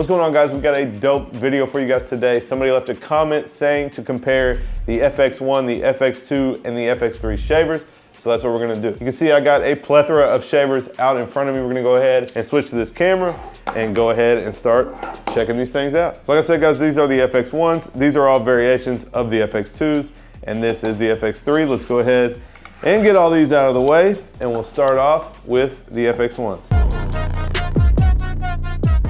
What's going on, guys? We got a dope video for you guys today. Somebody left a comment saying to compare the FX1, the FX2, and the FX3 shavers. So that's what we're gonna do. You can see I got a plethora of shavers out in front of me. We're gonna go ahead and switch to this camera and go ahead and start checking these things out. So like I said, guys, these are the FX1s. These are all variations of the FX2s, and this is the FX3. Let's go ahead and get all these out of the way, and we'll start off with the FX1s.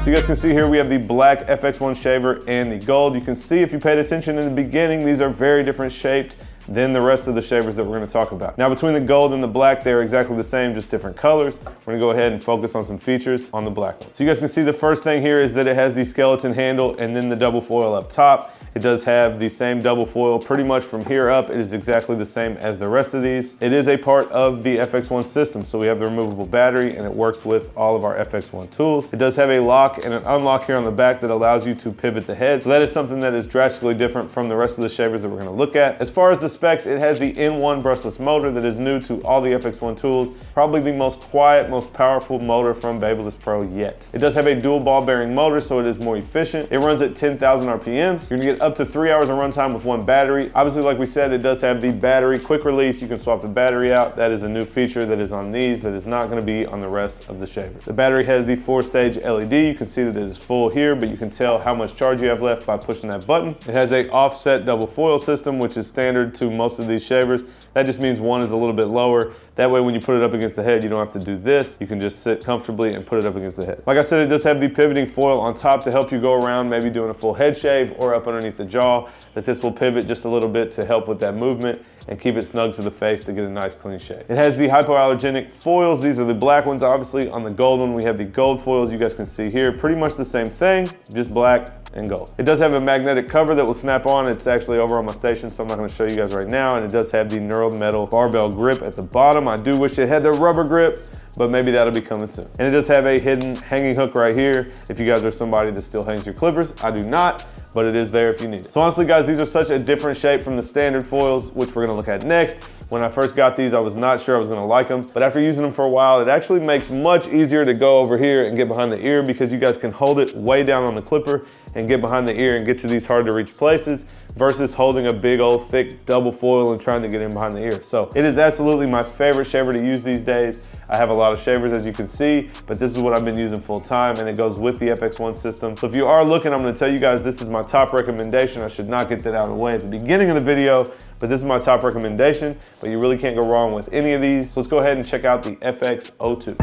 So you guys can see here we have the black FX1 shaver and the gold. You can see if you paid attention in the beginning, these are very different shaped than the rest of the shavers that we're going to talk about. Now between the gold and the black, they're exactly the same, just different colors. We're going to go ahead and focus on some features on the black one. So you guys can see the first thing here is that it has the skeleton handle and then the double foil up top. It does have the same double foil pretty much from here up. It is exactly the same as the rest of these. It is a part of the FX1 system, so we have the removable battery and it works with all of our FX1 tools. It does have a lock and an unlock here on the back that allows you to pivot the head. So that is something that is drastically different from the rest of the shavers that we're going to look at. As far as the specs, it has the N1 brushless motor that is new to all the FX1 tools. Probably the most quiet, most powerful motor from Babyliss Pro yet. It does have a dual ball bearing motor, so it is more efficient. It runs at 10,000 RPMs. You're gonna get up to 3 hours of runtime with one battery. Obviously, like we said, it does have the battery quick release. You can swap the battery out. That is a new feature that is on these that is not gonna be on the rest of the shavers. The battery has the 4-stage LED. You can see that it is full here, but you can tell how much charge you have left by pushing that button. It has a offset double foil system, which is standard to most of these shavers. That just means one is a little bit lower. That way when you put it up against the head, you don't have to do this. You can just sit comfortably and put it up against the head. Like I said, it does have the pivoting foil on top to help you go around maybe doing a full head shave or up underneath the jaw, that this will pivot just a little bit to help with that movement and keep it snug to the face to get a nice clean shave. It has the hypoallergenic foils. These are the black ones. Obviously on the gold one, we have the gold foils you guys can see here. Pretty much the same thing, just black and gold. It does have a magnetic cover that will snap on. It's actually over on my station, so I'm not gonna show you guys right now. And it does have the knurled metal barbell grip at the bottom. I do wish it had the rubber grip, but maybe that'll be coming soon. And it does have a hidden hanging hook right here if you guys are somebody that still hangs your clippers. I do not, but it is there if you need it. So honestly, guys, these are such a different shape from the standard foils, which we're gonna look at next. When I first got these, I was not sure I was gonna like them, but after using them for a while, it actually makes much easier to go over here and get behind the ear because you guys can hold it way down on the clipper and get behind the ear and get to these hard to reach places versus holding a big old thick double foil and trying to get in behind the ear. So it is absolutely my favorite shaver to use these days. I have a lot of shavers, as you can see, but this is what I've been using full time, and it goes with the FX1 system. So if you are looking, I'm gonna tell you guys this is my top recommendation. I should not get that out of the way at the beginning of the video, but this is my top recommendation, but you really can't go wrong with any of these. So let's go ahead and check out the FX02.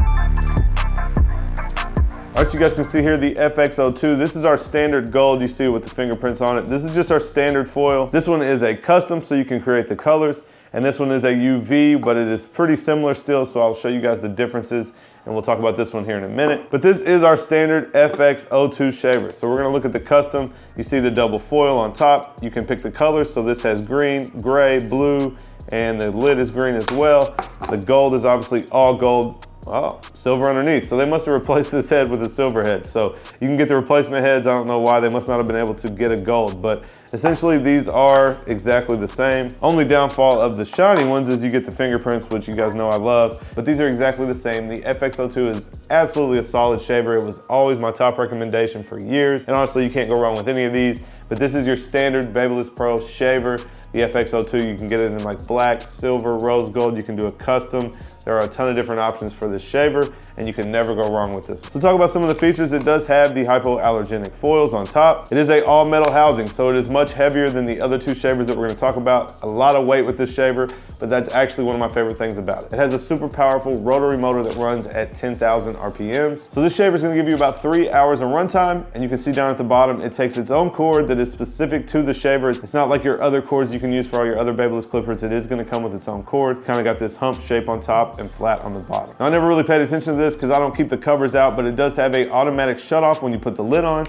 All right, so you guys can see here the FX02. This is our standard gold you see with the fingerprints on it. This is just our standard foil. This one is a custom, so you can create the colors. And this one is a UV, but it is pretty similar still, so I'll show you guys the differences, and we'll talk about this one here in a minute. But this is our standard FX02 shaver. So we're gonna look at the custom. You see the double foil on top. You can pick the colors, so this has green, gray, blue, and the lid is green as well. The gold is obviously all gold. Oh, silver underneath. So they must have replaced this head with a silver head. So you can get the replacement heads. I don't know why. They must not have been able to get a gold, but essentially these are exactly the same. Only downfall of the shiny ones is you get the fingerprints, which you guys know I love, but these are exactly the same. The FX02 is absolutely a solid shaver. It was always my top recommendation for years. And honestly, you can't go wrong with any of these, but this is your standard Babyliss Pro shaver. The FX02, you can get it in like black, silver, rose gold. You can do a custom. There are a ton of different options for this shaver, and you can never go wrong with this. So talk about some of the features. It does have the hypoallergenic foils on top. It is a all metal housing, so it is much heavier than the other two shavers that we're gonna talk about. A lot of weight with this shaver, but that's actually one of my favorite things about it. It has a super powerful rotary motor that runs at 10,000 RPMs. So this shaver is gonna give you about 3 hours of runtime, and you can see down at the bottom, it takes its own cord that is specific to the shaver. It's not like your other cords you can use for all your other Babyliss clippers. It is gonna come with its own cord. Kind of got this hump shape on top and flat on the bottom. Now, I never really paid attention to this because I don't keep the covers out, but it does have a automatic shut off when you put the lid on.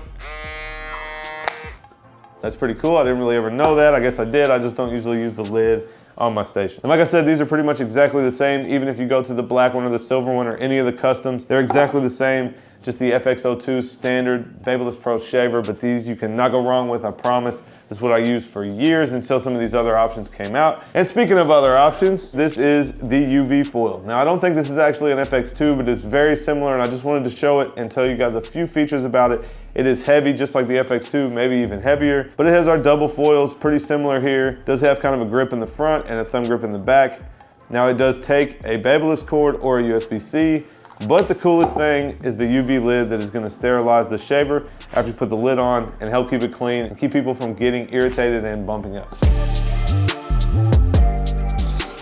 That's pretty cool. I didn't really ever know that. I guess I did. I just don't usually use the lid on my station. And like I said, these are pretty much exactly the same. Even if you go to the black one or the silver one or any of the customs, they're exactly the same. Just the FX02 standard Babyliss Pro shaver, but these you cannot go wrong with, I promise. This is what I used for years until some of these other options came out. And speaking of other options, this is the UVFoil. Now, I don't think this is actually an FX2, but it's very similar, and I just wanted to show it and tell you guys a few features about it It is heavy, just like the FX2, maybe even heavier, but it has our double foils, pretty similar here. It does have kind of a grip in the front and a thumb grip in the back. Now it does take a Babyliss cord or a USB-C, but the coolest thing is the UV lid that is gonna sterilize the shaver after you put the lid on and help keep it clean and keep people from getting irritated and bumping up.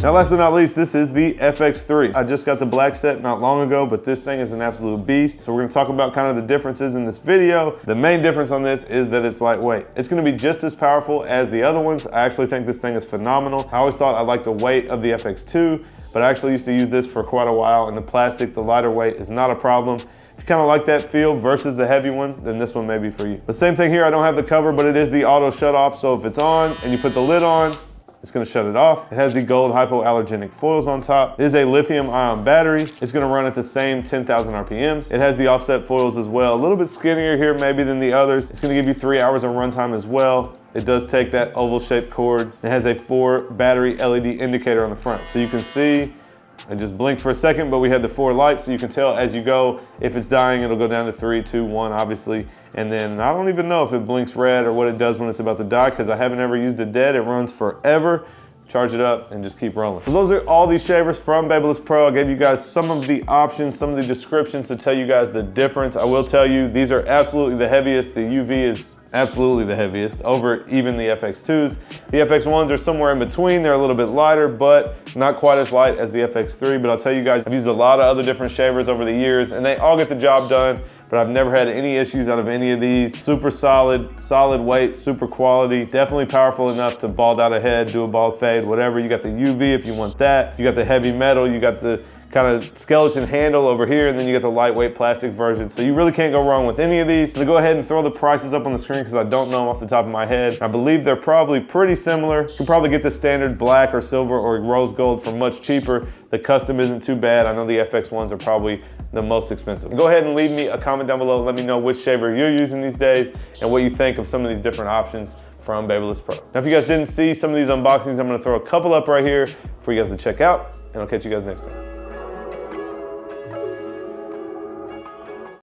Now last but not least, this is the FX3. I just got the black set not long ago, but this thing is an absolute beast. So we're gonna talk about kind of the differences in this video. The main difference on this is that it's lightweight. It's gonna be just as powerful as the other ones. I actually think this thing is phenomenal. I always thought I liked the weight of the FX2, but I actually used to use this for quite a while, and the plastic, the lighter weight is not a problem. If you kind of like that feel versus the heavy one, then this one may be for you. The same thing here, I don't have the cover, but it is the auto shut off. So if it's on and you put the lid on, it's gonna shut it off. It has the gold hypoallergenic foils on top. It is a lithium ion battery. It's gonna run at the same 10,000 RPMs. It has the offset foils as well. A little bit skinnier here maybe than the others. It's gonna give you 3 hours of runtime as well. It does take that oval shaped cord. It has a 4 battery LED indicator on the front. So you can see, it just blinked for a second, but we had the 4 lights, so you can tell as you go, if it's dying, it'll go down to 3, 2, 1, obviously. And then I don't even know if it blinks red or what it does when it's about to die, because I haven't ever used it dead. It runs forever. Charge it up and just keep rolling. So those are all these shavers from Babyliss Pro. I gave you guys some of the options, some of the descriptions to tell you guys the difference. I will tell you, these are absolutely the heaviest. The UV is absolutely the heaviest over even the FX2s. The FX1s are somewhere in between. They're a little bit lighter, but not quite as light as the FX3. But I'll tell you guys, I've used a lot of other different shavers over the years, and they all get the job done, but I've never had any issues out of any of these. Super solid weight, super quality, definitely powerful enough to bald out a head, do a bald fade, whatever. You got the UV if you want that. You got the heavy metal, you got the kind of skeleton handle over here, and then you get the lightweight plastic version. So you really can't go wrong with any of these. So go ahead and throw the prices up on the screen because I don't know them off the top of my head. I believe they're probably pretty similar. You can probably get the standard black or silver or rose gold for much cheaper. The custom isn't too bad. I know the FX1s are probably the most expensive. Go ahead and leave me a comment down below. Let me know which shaver you're using these days and what you think of some of these different options from Babyliss Pro. Now, if you guys didn't see some of these unboxings, I'm gonna throw a couple up right here for you guys to check out, and I'll catch you guys next time.